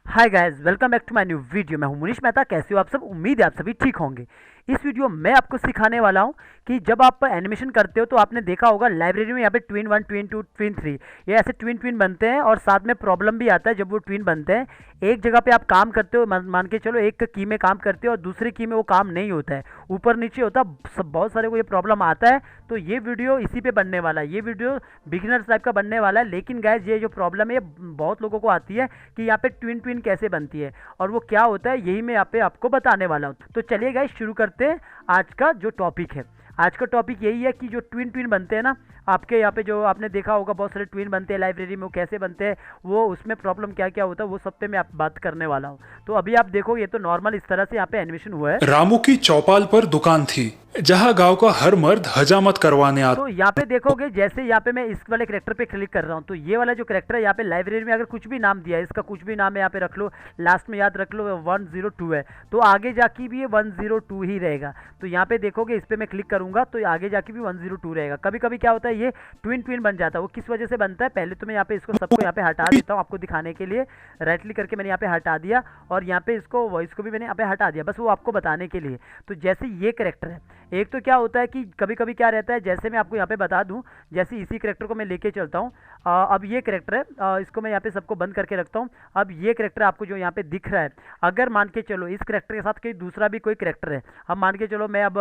Hi guys, welcome back to my new video. मैं हूं मुनीश मेहता। कैसे हो आप सब? उम्मीद है आप सभी ठीक होंगे। इस वीडियो में मैं आपको सिखाने वाला हूं कि जब आप एनिमेशन करते हो तो आपने देखा होगा लाइब्रेरी में यहाँ पे twin one, twin two, twin three, ये ऐसे ट्विन ट्विन बनते हैं और साथ में प्रॉब्लम भी आता है जब वो ट्विन बनते हैं। एक जगह पे आप काम करते हो, मान के चलो एक की में काम करते हो और दूसरी की में वो काम नहीं होता है, ऊपर नीचे होता है, सब बहुत सारे को ये प्रॉब्लम आता है। तो ये वीडियो इसी पे बनने वाला है। ये वीडियो बिगिनर्स टाइप का बनने वाला है। लेकिन गाइस, ये जो प्रॉब्लम है ये बहुत लोगों को आती है कि यहाँ पे ट्विन ट्विन कैसे बनती है और वो क्या होता है, यही मैं यहाँ पे आपको बताने वाला हूँ। तो चलिए गाइस, शुरू करते हैं आज का जो टॉपिक है। आज का टॉपिक यही है कि जो ट्विन ट्विन बनते हैं ना, आपके यहाँ पे जो आपने देखा होगा बहुत सारे ट्विन बनते हैं लाइब्रेरी में, वो कैसे बनते हैं, वो उसमें प्रॉब्लम क्या क्या होता है, वो सब पे मैं आप बात करने वाला हूँ। तो अभी आप देखो, ये तो नॉर्मल इस तरह से यहाँ पे एनिमेशन हुआ है। रामू की चौपाल पर दुकान थी जहां गांव का हर मर्द हजामत करवाने आता। तो यहाँ पे देखोगे, जैसे यहाँ पे मैं इस वाले करेक्टर पे क्लिक कर रहा हूँ तो ये वाला जो करेक्टर है यहाँ पे लाइब्रेरी में अगर कुछ भी नाम दिया है, इसका कुछ भी नाम है यहाँ पे रख लो, लास्ट में याद रख लो 102 है, तो आगे जाके भी ये 102 ही रहेगा। तो यहाँ पे देखोगे, इस पर मैं क्लिक करूंगा तो आगे जाके भी 102 रहेगा। कभी कभी क्या होता है, ये ट्विन ट्विन बन जाता है। वो किस वजह से बनता है, पहले तो मैं यहाँ पे इसको सबको यहाँ पे हटा देता हूँ आपको दिखाने के लिए। राइट क्लिक करके मैंने यहाँ पे हटा दिया और यहाँ पे इसको वॉइस को भी मैंने यहाँ पे हटा दिया, बस वो आपको बताने के लिए। तो जैसे ये करेक्टर है, एक तो क्या होता है कि कभी कभी क्या रहता है, जैसे मैं आपको यहाँ पे बता दूं, जैसे इसी करेक्टर को मैं लेके चलता हूँ। अब ये करेक्टर है, इसको मैं यहाँ पे सबको बंद करके रखता हूँ। अब ये करेक्टर आपको जो यहाँ पे दिख रहा है, अगर मान के चलो इस करेक्टर के साथ कोई दूसरा भी कोई करेक्टर है, अब मान के चलो मैं अब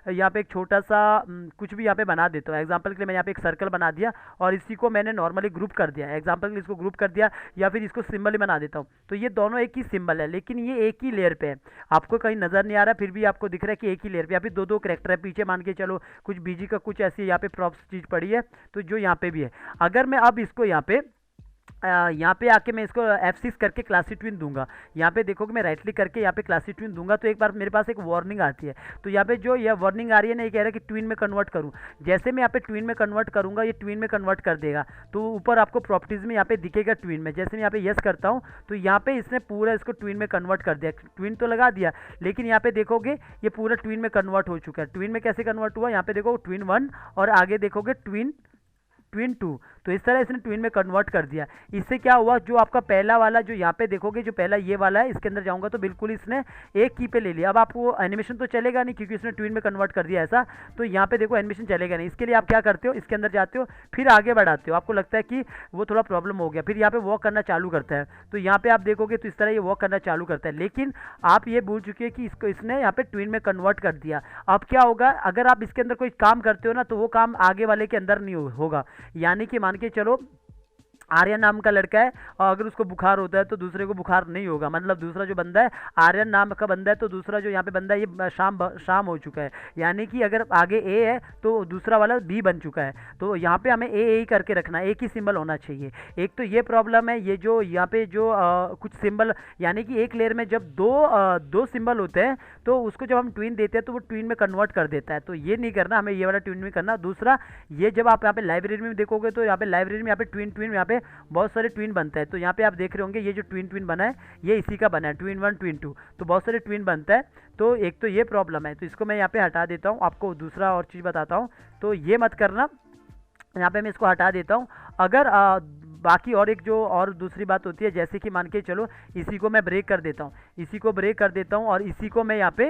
यहाँ पे एक छोटा सा कुछ भी यहाँ पे बना देता हूँ। एग्जाम्पल के लिए मैं यहाँ पे एक सर्कल बना दिया और इसी को मैंने नॉर्मली ग्रुप कर दिया। एग्जाम्पल के लिए इसको ग्रुप कर दिया या फिर इसको सिंबल ही बना देता हूँ। तो ये दोनों एक ही सिंबल है, लेकिन ये एक ही लेयर पे है, आपको कहीं नजर नहीं आ रहा, फिर भी आपको दिख रहा है कि एक ही लेयर पे। या फिर दो दो करेक्टर है पीछे, मान के चलो कुछ बीजी का कुछ ऐसी यहाँ पे प्रॉप्स चीज पड़ी है, तो जो यहाँ पे भी है। अगर मैं अब इसको यहाँ पे आके मैं इसको F6 करके क्लासी ट्विन दूंगा, यहाँ पे देखोगे मैं राइट क्लिक करके यहाँ पे क्लासी ट्विन दूंगा तो एक बार मेरे पास एक वार्निंग आती है। तो यहाँ पे जो यह वार्निंग आ रही है ना, ये कह रहा है कि ट्विन में कन्वर्ट करूँ। जैसे मैं यहाँ पे ट्विन में कन्वर्ट करूंगा, ये ट्विन में कन्वर्ट कर देगा। तो ऊपर आपको प्रॉपर्टीज में यहाँ पे दिखेगा ट्विन में। जैसे मैं यहाँ पे यस करता हूँ तो यहाँ पे इसने पूरा इसको ट्विन में कन्वर्ट कर दिया। ट्विन तो लगा दिया, लेकिन यहाँ पे देखोगे ये पूरा ट्विन में कन्वर्ट हो चुका है। ट्विन में कैसे कन्वर्ट हुआ, यहाँ पे देखो ट्विन वन और आगे देखोगे ट्विन ट्विन टू। तो इस तरह इसने ट्विन में कन्वर्ट कर दिया। इससे क्या हुआ, जो आपका पहला वाला जो यहाँ पे देखोगे, जो पहला ये वाला है, इसके अंदर जाऊंगा तो बिल्कुल इसने एक की पे ले लिया। अब आपको एनिमेशन तो चलेगा नहीं क्योंकि इसने ट्विन में कन्वर्ट कर दिया ऐसा, तो यहाँ पे देखो एनिमेशन चलेगा नहीं। इसके लिए आप क्या करते हो, इसके अंदर जाते हो, फिर आगे बढ़ाते हो, आपको लगता है कि वो थोड़ा प्रॉब्लम हो गया, फिर यहाँ पे वॉक करना चालू करता है। तो यहाँ पे आप देखोगे तो इस तरह ये वॉक करना चालू करता है। लेकिन आप ये भूल चुके हैं कि इसको इसने यहाँ पे ट्विन में कन्वर्ट कर दिया। अब क्या होगा, अगर आप इसके अंदर कोई काम करते हो ना, तो वो काम आगे वाले के अंदर नहीं होगा। यानी कि मान के चलो आर्यन नाम का लड़का है और अगर उसको बुखार होता है तो दूसरे को बुखार नहीं होगा। मतलब दूसरा जो बंदा है, आर्यन नाम का बंदा है, तो दूसरा जो यहाँ पे बंदा है ये शाम हो चुका है। यानी कि अगर आगे ए है तो दूसरा वाला बी बन चुका है। तो यहाँ पे हमें ए ही करके रखना, एक ही सिंबल होना चाहिए। एक तो ये प्रॉब्लम है, ये जो यहाँ पे जो कुछ सिंबल, यानी कि एक लेयर में जब दो सिंबल होते हैं तो उसको जब हम ट्विन देते हैं तो वो ट्विन में कन्वर्ट कर देता है। तो ये नहीं करना, हमें ये वाला ट्विन में करना। दूसरा, ये जब आप यहाँ पे लाइब्रेरी में देखोगे तो यहाँ पे लाइब्रेरी में यहाँ पे ट्विन ट्विन यहाँ पे बहुत सारे ट्विन बनते हैं। तो यहाँ पे आप देख रहे होंगे ये जो ट्विन ट्विन बना है ये इसी का बना है, ट्विन वन ट्विन टू। तो बहुत सारे ट्विन बनता है। तो एक तो ये प्रॉब्लम है, तो इसको मैं यहाँ पे हटा देता हूँ। आपको दूसरा और चीज़ बताता हूँ, तो ये मत करना, यहाँ पे मैं इसको हटा देता हूँ। अगर बाकी और एक जो और दूसरी बात होती है, जैसे कि मान के चलो इसी को मैं ब्रेक कर देता हूँ, इसी को ब्रेक कर देता हूँ और इसी को मैं यहाँ पे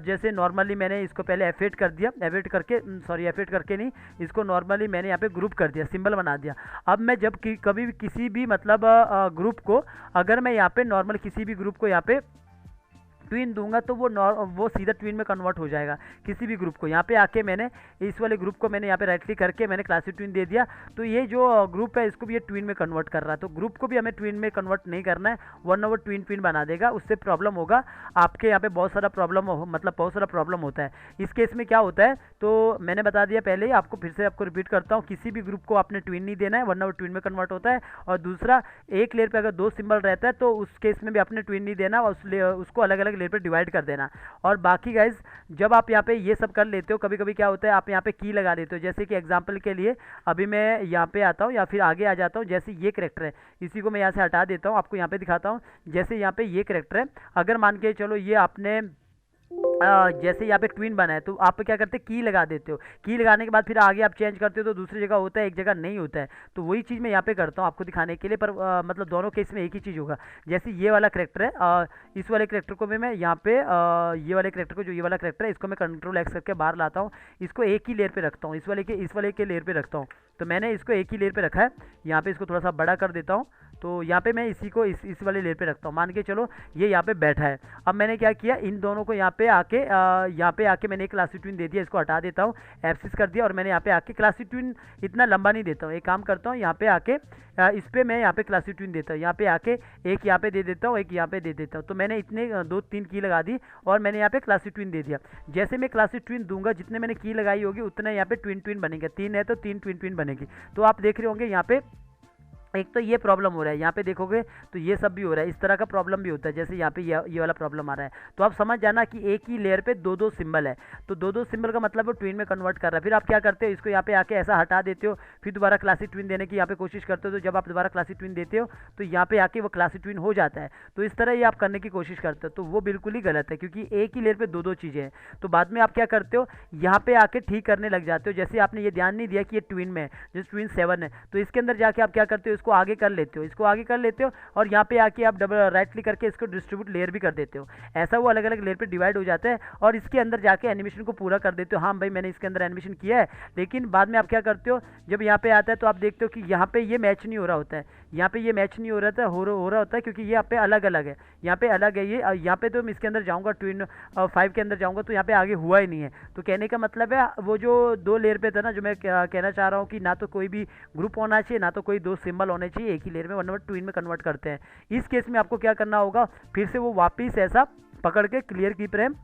जैसे नॉर्मली मैंने इसको पहले F8 कर दिया, F8 करके सॉरी F8 करके नहीं, इसको नॉर्मली मैंने यहाँ पे ग्रुप कर दिया, सिंबल बना दिया। अब मैं जब कभी भी किसी भी मतलब ग्रुप को, अगर मैं यहाँ पे नॉर्मल किसी भी ग्रुप को यहाँ पे ट्विन दूंगा तो वो सीधा ट्विन में कन्वर्ट हो जाएगा किसी भी ग्रुप को। यहाँ पे आके मैंने इस वाले ग्रुप को मैंने यहाँ पे राइट क्लिक करके मैंने क्लासिक ट्विन दे दिया, तो ये जो ग्रुप है इसको भी ये ट्विन में कन्वर्ट कर रहा है। तो ग्रुप को भी हमें ट्विन में कन्वर्ट नहीं करना है, वरना वो ट्विन ट्विन बना देगा, उससे प्रॉब्लम होगा। आपके यहाँ पे बहुत सारा प्रॉब्लम मतलब बहुत सारा प्रॉब्लम होता है। इस केस में क्या होता है, तो मैंने बता दिया पहले ही, आपको फिर से आपको रिपीट करता हूँ, किसी भी ग्रुप को आपने ट्विन नहीं देना है वरना वो ट्विन में कन्वर्ट होता है। और दूसरा, एक लेयर पे अगर दो सिंबल रहता है तो उस केस में भी आपने ट्विन नहीं देना, उसको अलग अलग लेयर पे डिवाइड कर देना। और बाकी गाइज, जब आप यहाँ पे ये सब कर लेते हो, कभी कभी क्या होता है आप यहाँ पे की लगा देते हो। जैसे कि एग्जांपल के लिए अभी मैं यहाँ पे आता हूँ या फिर आगे आ जाता हूँ, जैसे ये करेक्टर है इसी को मैं यहाँ से हटा देता हूँ, आपको यहाँ पे दिखाता हूँ। जैसे यहाँ पे ये करेक्टर है, अगर मान के चलो ये आपने जैसे यहाँ पे ट्विन बना है तो आप क्या करते हैं, की लगा देते हो। की लगाने के बाद फिर आगे आप चेंज करते हो तो दूसरी जगह होता है, एक जगह नहीं होता है। तो वही चीज़ मैं यहाँ पे करता हूँ आपको दिखाने के लिए, पर मतलब दोनों केस में एक ही चीज़ होगा। जैसे ये वाला करेक्टर है, इस वाले करेक्टर को भी मैं यहाँ पे ये वाले करेक्टर को, जो ये वाला करेक्टर है, इसको मैं कंट्रोल एक्स करके बाहर लाता हूँ। इसको एक ही लेयर पे रखता हूँ, इस वाले के लेयर पे रखता हूँ। तो मैंने इसको एक ही लेयर पे रखा है। यहाँ पे इसको थोड़ा सा बड़ा कर देता हूँ। तो यहाँ पे मैं इसी को इस वाले लेयर पे रखता हूँ। मान के चलो ये यहाँ पे बैठा है। अब मैंने क्या किया, इन दोनों को यहाँ पे आके मैंने एक क्लासिक ट्विन दे दिया। इसको हटा देता हूँ, F6 कर दिया, और मैंने यहाँ पे आके क्लासिक ट्विन इतना लंबा नहीं देता हूँ। एक काम करता हूँ, यहाँ पे आके इस पे मैं यहाँ पे क्लासिक ट्विन देता हूँ। यहाँ पे आके एक यहाँ पे दे देता हूँ, एक यहाँ पे दे देता हूँ। तो मैंने इतने 2-3 की लगा दी और मैंने यहाँ पे क्लासिक ट्विन दे दिया। जैसे मैं क्लासिक ट्विन दूंगा, जितने मैंने की लगाई होगी उतने यहाँ पे ट्विन ट्विन बनेंगे। 3 है तो 3 ट्विन ट्विन बनेगी। तो आप देख रहे होंगे यहाँ पे एक तो ये प्रॉब्लम हो रहा है, यहाँ पे देखोगे तो ये सब भी हो रहा है। इस तरह का प्रॉब्लम भी होता है, जैसे यहाँ पे ये वाला प्रॉब्लम आ रहा है। तो आप समझ जाना कि एक ही लेयर पे दो दो सिंबल है। तो दो दो सिंबल का मतलब वो ट्विन में कन्वर्ट कर रहा है। फिर आप क्या करते हो, इसको यहाँ पे आके ऐसा हटा देते हो, फिर दोबारा क्लासिक ट्विन देने की यहाँ पे कोशिश करते हो। तो जब आप दोबारा क्लासिक ट्विन देते हो तो यहाँ पे आके वो क्लासिक ट्विन हो जाता है। तो इस तरह ये आप करने की कोशिश करते हो, तो वो बिल्कुल ही गलत है, क्योंकि एक ही लेयर पे दो दो चीज़ें हैं। तो बाद में आप क्या करते हो, यहाँ पे आके ठीक करने लग जाते हो। जैसे आपने ये ध्यान नहीं दिया कि ये ट्विन में है, जैसे ट्विन 7 है, तो इसके अंदर जाके आप क्या करते हो, इसको आगे कर लेते हो, इसको आगे कर लेते हो, और यहाँ पे आके आप डबल राइट क्लिक करके इसको डिस्ट्रीब्यूट लेयर भी कर देते हो। ऐसा वो अलग अलग लेयर पे डिवाइड हो जाता है, और इसके अंदर जाके एनिमेशन को पूरा कर देते हो। हाँ भाई, मैंने इसके अंदर एनिमेशन किया है, लेकिन बाद में आप क्या करते हो, जब यहाँ पे आता है तो आप देखते हो कि यहाँ पे ये मैच नहीं हो रहा होता है। यहाँ पे ये मैच नहीं हो रहा था, हो रहा होता है, क्योंकि ये यहाँ पे अलग अलग है। यहाँ पे अलग है ये, यहाँ पे तो मैं इसके अंदर जाऊँगा, ट्विन 5 के अंदर जाऊँगा तो यहाँ पे आगे हुआ ही नहीं है। तो कहने का मतलब है, वो जो 2 लेयर पे था ना, जो मैं कहना चाह रहा हूँ कि ना तो कोई भी ग्रुप होना चाहिए, ना तो कोई 2 सिंबल होने चाहिए एक ही लेयर में, वरना ट्विन में कन्वर्ट करते हैं। इस केस में आपको क्या करना होगा, फिर से वो वापिस ऐसा पकड़ के क्लियर की फ्रेम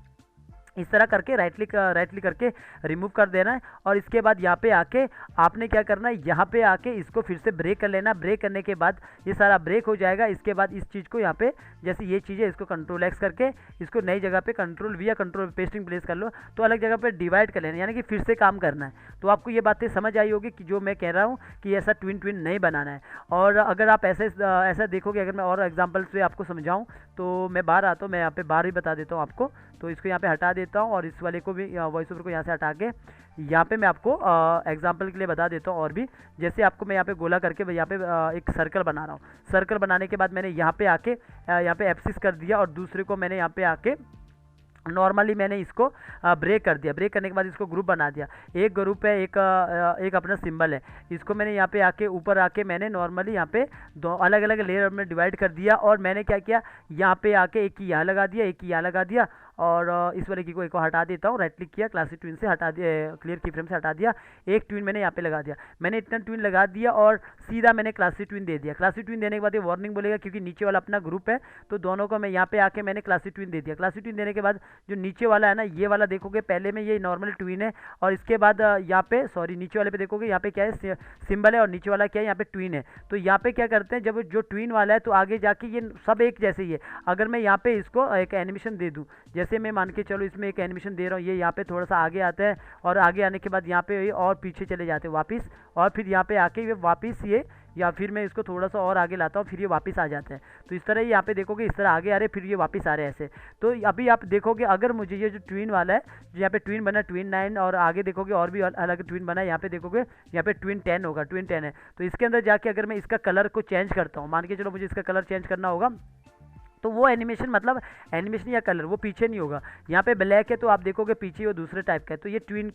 इस तरह करके राइट क्लिक करके रिमूव कर देना है। और इसके बाद यहाँ पे आके आपने क्या करना है, यहाँ पे आके इसको फिर से ब्रेक कर लेना। ब्रेक करने के बाद ये सारा ब्रेक हो जाएगा। इसके बाद इस चीज़ को यहाँ पे, जैसे ये चीज़ है, इसको कंट्रोल एक्स करके इसको नई जगह पे कंट्रोल वी या कंट्रोल पेस्टिंग प्लेस कर लो, तो अलग जगह पे डिवाइड कर लेना, यानी कि फिर से काम करना है। तो आपको ये बातें समझ आई होगी कि जो मैं कह रहा हूँ कि ऐसा ट्विन ट्विन नहीं बनाना है। और अगर आप ऐसा देखोगे, अगर मैं और एग्जाम्पल से आपको समझाऊँ तो मैं बाहर आता हूँ, मैं यहाँ पे बाहर ही बता देता हूँ आपको। तो इसको यहाँ पे हटा देता हूँ, और इस वाले को भी, वॉइस ओवर को यहाँ से हटा के यहाँ पे मैं आपको एग्जांपल के लिए बता देता हूँ। और भी जैसे आपको मैं यहाँ पे गोला करके यहाँ पे एक सर्कल बना रहा हूँ। सर्कल बनाने के बाद मैंने यहाँ पे आके यहाँ पे F6 कर दिया, और दूसरे को मैंने यहाँ पे आके नॉर्मली मैंने इसको ब्रेक कर दिया। ब्रेक करने के बाद इसको ग्रुप बना दिया। एक ग्रुप है, एक अपना सिंबल है, इसको मैंने यहाँ पे आके ऊपर आके मैंने नॉर्मली यहाँ पे 2 अलग अलग लेयर में डिवाइड कर दिया। और मैंने क्या किया, यहाँ पे आके एक की यहाँ लगा दिया, एक की यहाँ लगा दिया, और इस वाले की को एक को हटा देता हूँ। राइट क्लिक किया, क्लासिक ट्विन से हटा दिया, क्लियर की फ्रेम से हटा दिया, एक ट्विन मैंने यहाँ पे लगा दिया। मैंने इतना ट्विन लगा दिया और सीधा मैंने क्लासिक ट्विन दे दिया। क्लासिक ट्विन देने के बाद ये वार्निंग बोलेगा, क्योंकि नीचे वाला अपना ग्रुप है, तो दोनों को मैं यहाँ पे आके मैंने क्लासिक ट्विन दे दिया। क्लासिक ट्विन देने के बाद जो नीचे वाला है ना, ये वाला देखोगे पहले में ये नॉर्मल ट्विन है, और इसके बाद यहाँ पे नीचे वाले पे देखोगे यहाँ पे क्या है, सिंबल है, और नीचे वाला क्या है, यहाँ पे ट्विन है। तो यहाँ पे क्या करते हैं, जब जो ट्विन वाला है तो आगे जाके ये सब एक जैसे ही है। अगर मैं यहाँ पे इसको एक एनिमेशन दे दूँ, जैसे मैं मान के चलो इसमें एक एनिमेशन दे रहा हूँ, ये यहाँ पे थोड़ा सा आगे आता है, और आगे आने के बाद यहाँ पे और पीछे चले जाते हैं वापस, और फिर यहाँ पे आके ये वापस ये, या फिर मैं इसको थोड़ा सा और आगे लाता हूँ, फिर ये वापस आ जाते हैं। तो इस तरह यहाँ पे देखोगे, इस तरह आगे आ रहे, फिर ये वापस आ रहे हैं ऐसे। तो अभी आप देखोगे, अगर मुझे ये जो ट्विन वाला है, जो यहाँ पे ट्विन बना ट्विन 9, और आगे देखोगे और भी अलग ट्विन बना है, यहाँ पे देखोगे यहाँ पे ट्विन 10 होगा, ट्विन 10 है। तो इसके अंदर जाके अगर मैं इसका कलर को चेंज करता हूँ, मान के चलो मुझे इसका कलर चेंज करना होगा, तो वो एनिमेशन, मतलब एनिमेशन या कलर वो पीछे नहीं होगा। यहाँ पे ब्लैक है तो आप देखोगे पीछे वो दूसरे टाइप का है। तो ये ट्विन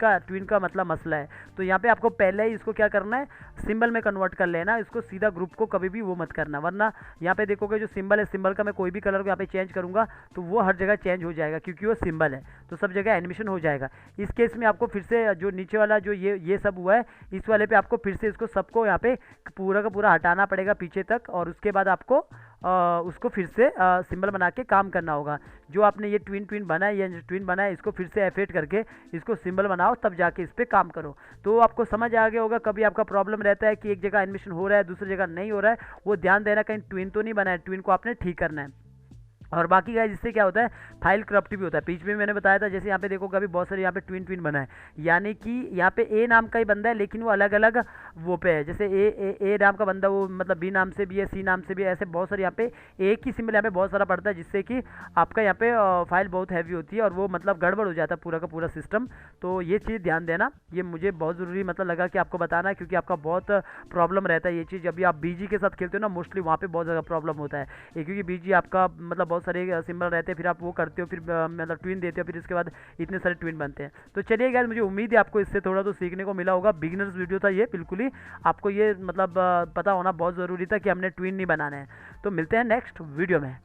का मतलब मसला है। तो यहाँ पे आपको पहले ही इसको क्या करना है, सिंबल में कन्वर्ट कर लेना। इसको सीधा ग्रुप को कभी भी वो मत करना, वरना यहाँ पे देखोगे जो सिंबल है, सिंबल का मैं कोई भी कलर को यहाँ पे चेंज करूँगा तो वो हर जगह चेंज हो जाएगा, क्योंकि वो सिंबल है, तो सब जगह एनिमेशन हो जाएगा। इस केस में आपको फिर से जो नीचे वाला जो ये सब हुआ है, इस वाले पे आपको फिर से इसको सबको यहाँ पे पूरा का पूरा हटाना पड़ेगा पीछे तक, और उसके बाद आपको उसको फिर से सिंबल बना के काम करना होगा। जो आपने ये ट्विन बनाया, ये जो ट्विन बनाया, इसको फिर से एफेट करके इसको सिंबल बनाओ, तब जाके इस पर काम करो। तो आपको समझ आ गया होगा। कभी आपका प्रॉब्लम रहता है कि एक जगह एनिमेशन हो रहा है, दूसरी जगह नहीं हो रहा है, वो ध्यान देना, कहीं ट्विन तो नहीं बना है, ट्विन को आपने ठीक करना है। और बाकी गाइस इससे क्या होता है, फाइल करप्ट भी होता है। बीच में मैंने बताया था, जैसे यहाँ पे देखो, अभी बहुत सारे यहाँ पे ट्विन ट्विन बना है, यानी कि यहाँ पे ए नाम का ही बंदा है लेकिन वो अलग अलग वो पे है। जैसे ए नाम का बंदा वो मतलब बी नाम से भी है, सी नाम से भी है, ऐसे बहुत सारे यहाँ पे एक ही सिंबल यहाँ पे बहुत सारा पड़ता है, जिससे कि आपका यहाँ पे फाइल बहुत हैवी होती है और वो मतलब गड़बड़ हो जाता है पूरा का पूरा सिस्टम। तो ये चीज़ ध्यान देना, ये मुझे बहुत ज़रूरी मतलब लगा कि आपको बताना, क्योंकि आपका बहुत प्रॉब्लम रहता है ये चीज़। अभी आप बीजी के साथ खेलते हो ना, मोस्टली वहाँ पे बहुत ज़्यादा प्रॉब्लम होता है क्योंकि बीजी आपका मतलब बहुत सारे सिंबल रहते हैं, फिर आप वो करते हो, फिर मतलब ट्विन देते हो, फिर इसके बाद इतने सारे ट्विन बनते हैं। तो चलिए गाइस, मुझे उम्मीद है आपको इससे थोड़ा तो सीखने को मिला होगा। बिगिनर्स वीडियो था ये, बिल्कुल ही आपको ये मतलब पता होना बहुत ज़रूरी था कि हमने ट्विन नहीं बनाने हैं। तो मिलते हैं नेक्स्ट वीडियो में।